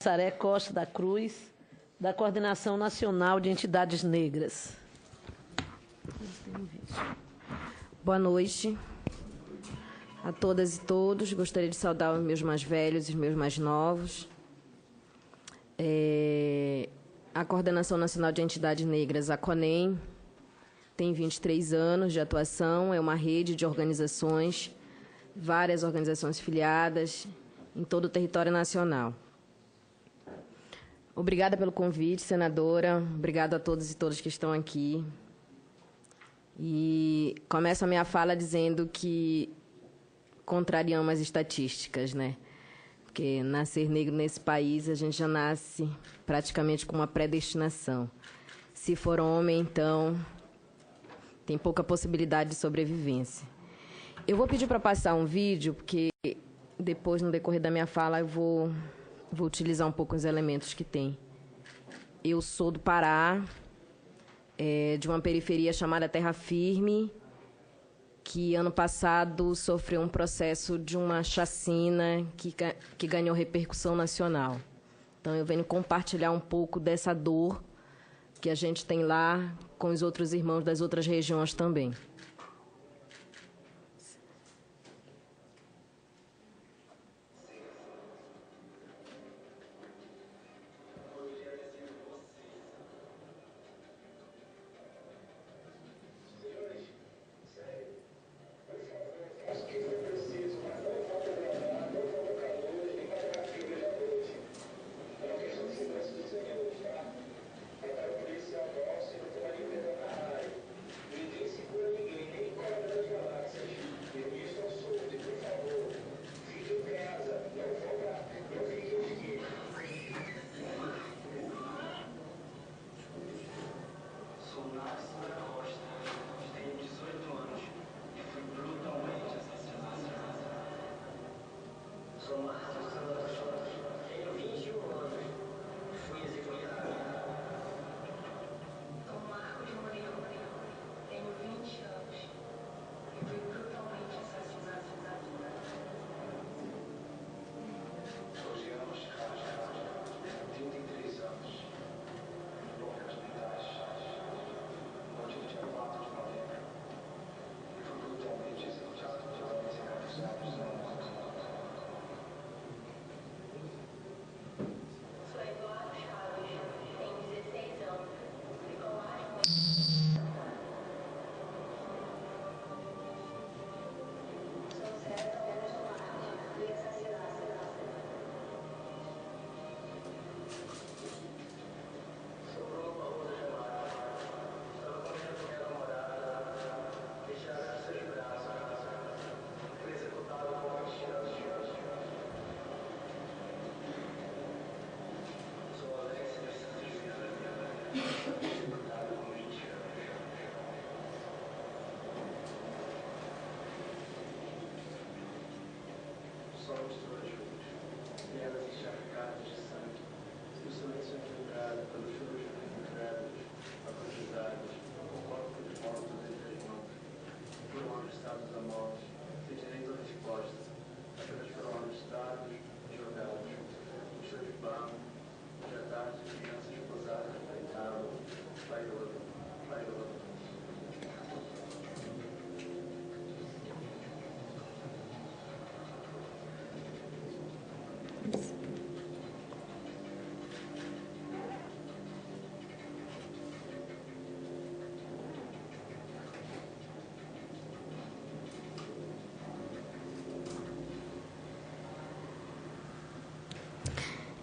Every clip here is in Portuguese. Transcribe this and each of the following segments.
Saré Costa da Cruz, da Coordenação Nacional de Entidades Negras. Boa noite a todas e todos. Gostaria de saudar os meus mais velhos e os meus mais novos. A Coordenação Nacional de Entidades Negras, a CONEM, tem 23 anos de atuação, é uma rede de organizações, várias organizações filiadas em todo o território nacional. Obrigada pelo convite, senadora. Obrigada a todos e todas que estão aqui. E começo a minha fala dizendo que contrariamos as estatísticas, né? Porque nascer negro nesse país, a gente já nasce praticamente com uma predestinação. Se for homem, então, tem pouca possibilidade de sobrevivência. Eu vou pedir para passar um vídeo, porque depois, no decorrer da minha fala, eu vou utilizar um pouco os elementos que tem. Eu sou do Pará, de uma periferia chamada Terra Firme, que ano passado sofreu um processo de uma chacina que ganhou repercussão nacional. Então, eu venho compartilhar um pouco dessa dor que a gente tem lá com os outros irmãos das outras regiões também.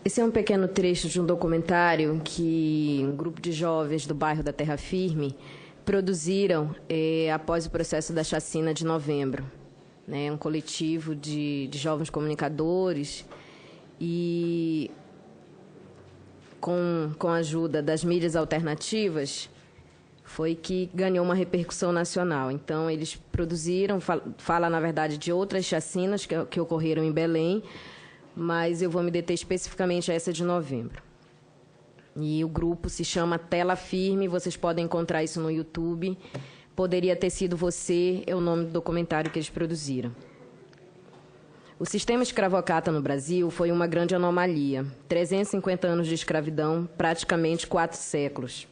Esse é um pequeno trecho de um documentário que um grupo de jovens do bairro da Terra Firme produziram após o processo da chacina de novembro. Um coletivo de jovens comunicadores e, com a ajuda das mídias alternativas, foi que ganhou uma repercussão nacional. Então, eles produziram, fala, na verdade, de outras chacinas que ocorreram em Belém, mas eu vou me deter especificamente a essa de novembro. E o grupo se chama Tela Firme, vocês podem encontrar isso no YouTube. Poderia ter sido você, é o nome do documentário que eles produziram. O sistema escravocrata no Brasil foi uma grande anomalia. 350 anos de escravidão, praticamente 4 séculos.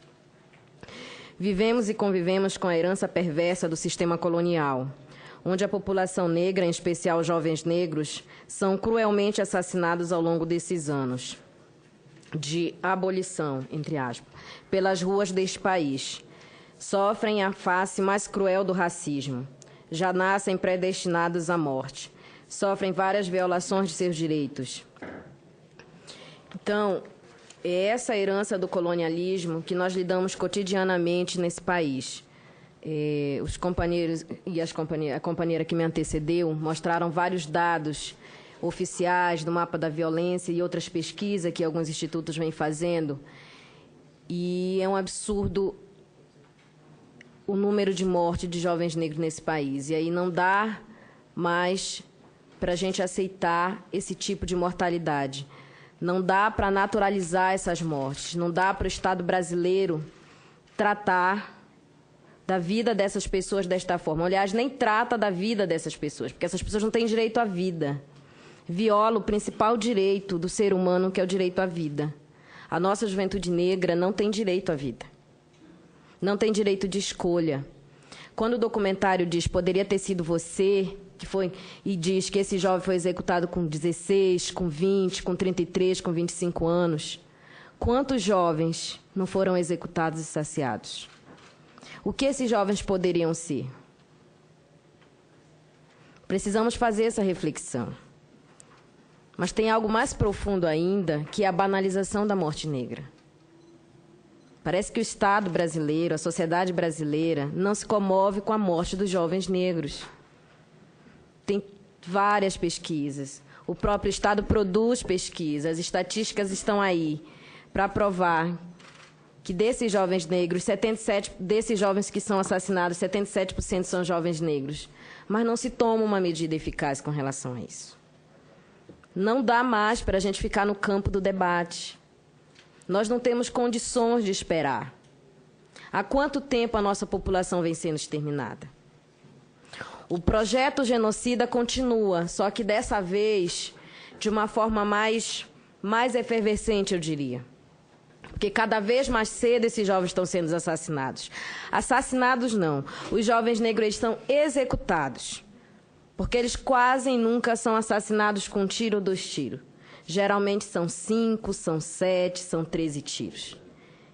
Vivemos e convivemos com a herança perversa do sistema colonial, onde a população negra, em especial jovens negros, são cruelmente assassinados ao longo desses anos de abolição, entre aspas, pelas ruas deste país. Sofrem a face mais cruel do racismo. Já nascem predestinados à morte. Sofrem várias violações de seus direitos. Então, é essa herança do colonialismo que nós lidamos cotidianamente nesse país. Os companheiros e a companheira que me antecedeu mostraram vários dados oficiais do mapa da violência e outras pesquisas que alguns institutos vêm fazendo. E é um absurdo o número de mortes de jovens negros nesse país. E aí não dá mais para a gente aceitar esse tipo de mortalidade. Não dá para naturalizar essas mortes. Não dá para o Estado brasileiro tratar da vida dessas pessoas desta forma. Aliás, nem trata da vida dessas pessoas, porque essas pessoas não têm direito à vida. Viola o principal direito do ser humano, que é o direito à vida. A nossa juventude negra não tem direito à vida. Não tem direito de escolha. Quando o documentário diz poderia ter sido você, e diz que esse jovem foi executado com 16, com 20, com 33, com 25 anos, quantos jovens não foram executados e saciados? O que esses jovens poderiam ser? Precisamos fazer essa reflexão. Mas tem algo mais profundo ainda, que é a banalização da morte negra. Parece que o Estado brasileiro, a sociedade brasileira, não se comove com a morte dos jovens negros. Tem várias pesquisas. O próprio Estado produz pesquisas. As estatísticas estão aí para provar que desses jovens negros, 77 desses jovens que são assassinados, 77% são jovens negros. Mas não se toma uma medida eficaz com relação a isso. Não dá mais para a gente ficar no campo do debate. Nós não temos condições de esperar. Há quanto tempo a nossa população vem sendo exterminada? O projeto genocida continua, só que dessa vez de uma forma mais efervescente, eu diria. Porque cada vez mais cedo esses jovens estão sendo assassinados. Assassinados não. Os jovens negros estão executados. Porque eles quase nunca são assassinados com um tiro ou 2 tiros. Geralmente são 5, são 7, são 13 tiros.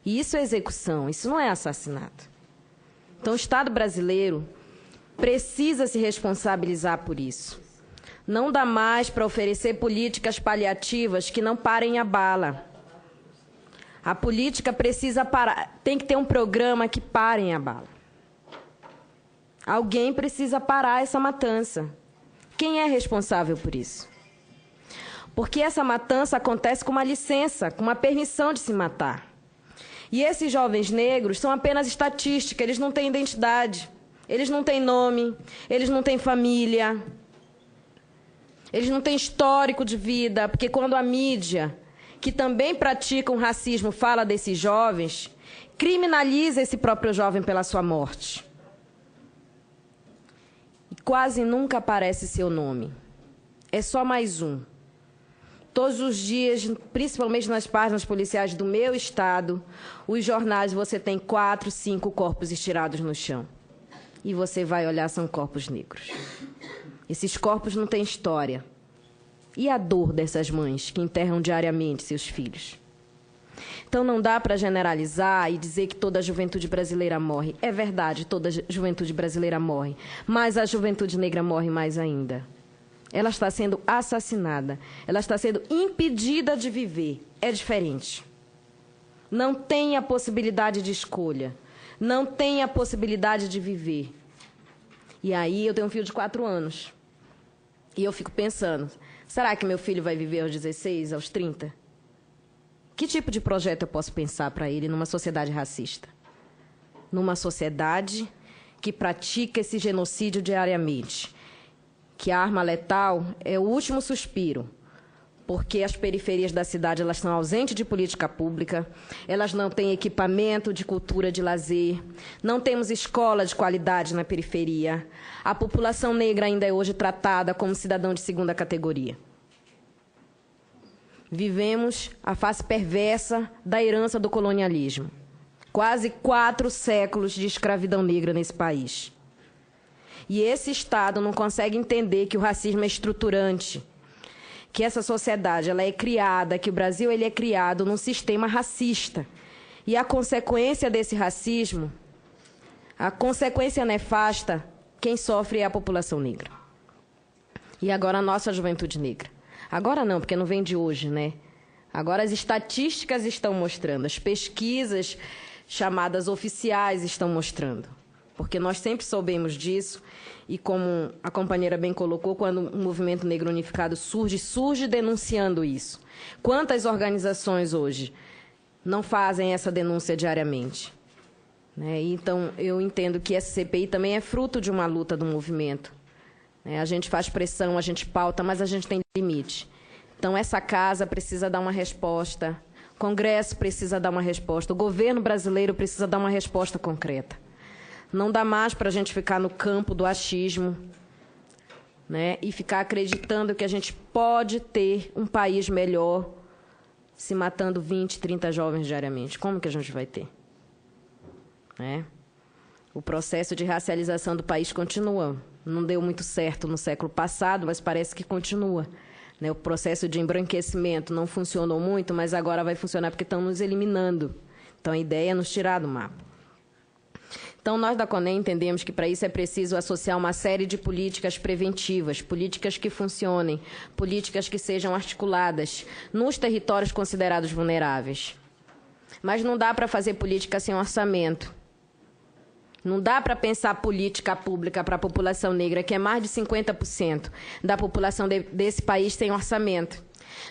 E isso é execução, isso não é assassinato. Então o Estado brasileiro precisa se responsabilizar por isso. Não dá mais para oferecer políticas paliativas que não parem a bala. A política precisa parar, tem que ter um programa que parem a bala. Alguém precisa parar essa matança. Quem é responsável por isso? Porque essa matança acontece com uma licença, com uma permissão de se matar. E esses jovens negros são apenas estatística, eles não têm identidade. Eles não têm nome, eles não têm família, eles não têm histórico de vida, porque quando a mídia, que também pratica um racismo, fala desses jovens, criminaliza esse próprio jovem pela sua morte. E quase nunca aparece seu nome. É só mais um. Todos os dias, principalmente nas páginas policiais do meu estado, os jornais, você tem 4, 5 corpos estirados no chão. E você vai olhar, são corpos negros. Esses corpos não têm história. E a dor dessas mães que enterram diariamente seus filhos? Então não dá para generalizar e dizer que toda a juventude brasileira morre. É verdade, toda a juventude brasileira morre. Mas a juventude negra morre mais ainda. Ela está sendo assassinada. Ela está sendo impedida de viver. É diferente. Não tem a possibilidade de escolha. Não tem a possibilidade de viver. E aí eu tenho um filho de 4 anos. E eu fico pensando, será que meu filho vai viver aos 16, aos 30? Que tipo de projeto eu posso pensar para ele numa sociedade racista? Numa sociedade que pratica esse genocídio diariamente. Que a arma letal é o último suspiro porque as periferias da cidade elas estão ausentes de política pública, elas não têm equipamento de cultura, de lazer, não temos escola de qualidade na periferia. A população negra ainda é hoje tratada como cidadão de segunda categoria. Vivemos a face perversa da herança do colonialismo. Quase 4 séculos de escravidão negra nesse país. E esse Estado não consegue entender que o racismo é estruturante, que essa sociedade ela é criada, que o Brasil ele é criado num sistema racista. E a consequência desse racismo, a consequência nefasta, quem sofre é a população negra. E agora a nossa juventude negra. Agora não, porque não vem de hoje, né? Agora as estatísticas estão mostrando, as pesquisas chamadas oficiais estão mostrando. Porque nós sempre soubemos disso, e como a companheira bem colocou, quando o Movimento Negro Unificado surge denunciando isso. Quantas organizações hoje não fazem essa denúncia diariamente? Né? Então, eu entendo que essa CPI também é fruto de uma luta do movimento. Né? A gente faz pressão, a gente pauta, mas a gente tem limite. Então, essa casa precisa dar uma resposta, o Congresso precisa dar uma resposta, o governo brasileiro precisa dar uma resposta concreta. Não dá mais para a gente ficar no campo do achismo, né, e ficar acreditando que a gente pode ter um país melhor se matando 20, 30 jovens diariamente. Como que a gente vai ter? Né? O processo de racialização do país continua. Não deu muito certo no século passado, mas parece que continua. Né? O processo de embranquecimento não funcionou muito, mas agora vai funcionar porque estão nos eliminando. Então, a ideia é nos tirar do mapa. Então, nós da CONEM entendemos que para isso é preciso associar uma série de políticas preventivas, políticas que funcionem, políticas que sejam articuladas nos territórios considerados vulneráveis. Mas não dá para fazer política sem orçamento. Não dá para pensar política pública para a população negra, que é mais de 50% da população desse país sem orçamento.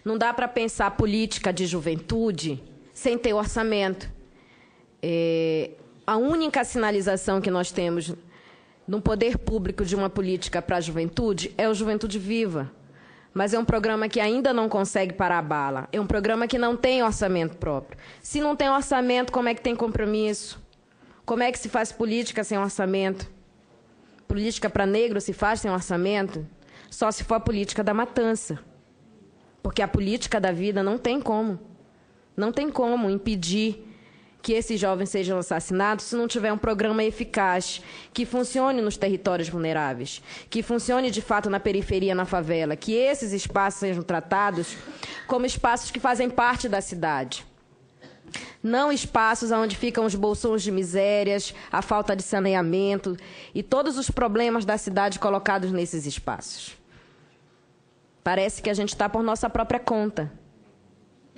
Não dá para pensar política de juventude sem ter orçamento. A única sinalização que nós temos no poder público de uma política para a juventude é o Juventude Viva. Mas é um programa que ainda não consegue parar a bala. É um programa que não tem orçamento próprio. Se não tem orçamento, como é que tem compromisso? Como é que se faz política sem orçamento? Política para negro se faz sem orçamento? Só se for a política da matança. Porque a política da vida não tem como. Não tem como impedir que esses jovens sejam assassinados se não tiver um programa eficaz, que funcione nos territórios vulneráveis, que funcione de fato na periferia, na favela, que esses espaços sejam tratados como espaços que fazem parte da cidade. Não espaços onde ficam os bolsões de misérias, a falta de saneamento e todos os problemas da cidade colocados nesses espaços. Parece que a gente está por nossa própria conta,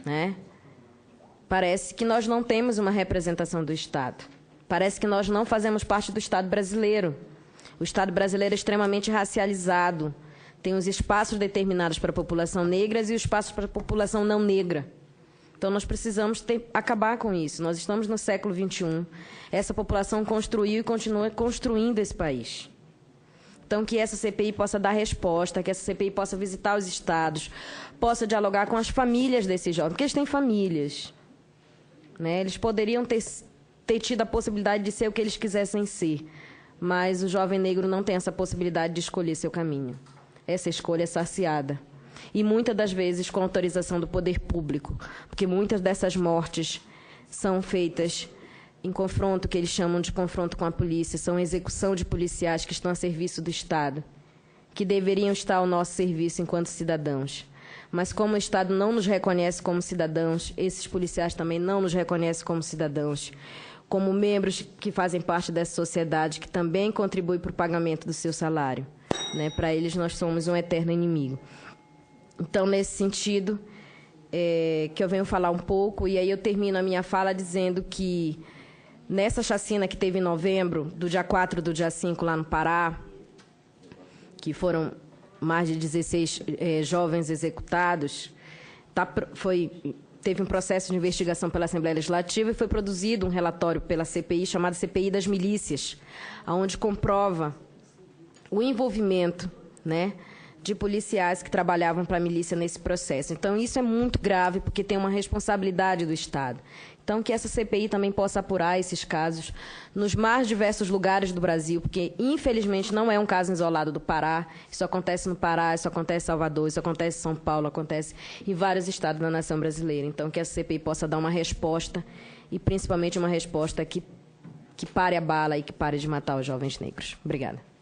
né? Parece que nós não temos uma representação do Estado. Parece que nós não fazemos parte do Estado brasileiro. O Estado brasileiro é extremamente racializado. Tem os espaços determinados para a população negra e os espaços para a população não negra. Então, nós precisamos acabar com isso. Nós estamos no século XXI. Essa população construiu e continua construindo esse país. Então, que essa CPI possa dar resposta, que essa CPI possa visitar os estados, possa dialogar com as famílias desses jovens, porque eles têm famílias. Né? Eles poderiam ter tido a possibilidade de ser o que eles quisessem ser, mas o jovem negro não tem essa possibilidade de escolher seu caminho. Essa escolha é saciada. E muitas das vezes com autorização do poder público, porque muitas dessas mortes são feitas em confronto, que eles chamam de confronto com a polícia, são execução de policiais que estão a serviço do Estado, que deveriam estar ao nosso serviço enquanto cidadãos. Mas como o Estado não nos reconhece como cidadãos, esses policiais também não nos reconhecem como cidadãos, como membros que fazem parte dessa sociedade, que também contribuem para o pagamento do seu salário. Né? Para eles, nós somos um eterno inimigo. Então, nesse sentido, que eu venho falar um pouco, e aí eu termino a minha fala dizendo que, nessa chacina que teve em novembro, do dia 4 do dia 5, lá no Pará, que foram mais de 16 jovens executados, teve um processo de investigação pela Assembleia Legislativa e foi produzido um relatório pela CPI, chamado CPI das Milícias, onde comprova o envolvimento, né, de policiais que trabalhavam para a milícia nesse processo. Então, isso é muito grave, porque tem uma responsabilidade do Estado. Então, que essa CPI também possa apurar esses casos nos mais diversos lugares do Brasil, porque, infelizmente, não é um caso isolado do Pará. Isso acontece no Pará, isso acontece em Salvador, isso acontece em São Paulo, acontece em vários estados da nação brasileira. Então, que essa CPI possa dar uma resposta, e principalmente uma resposta que pare a bala e que pare de matar os jovens negros. Obrigada.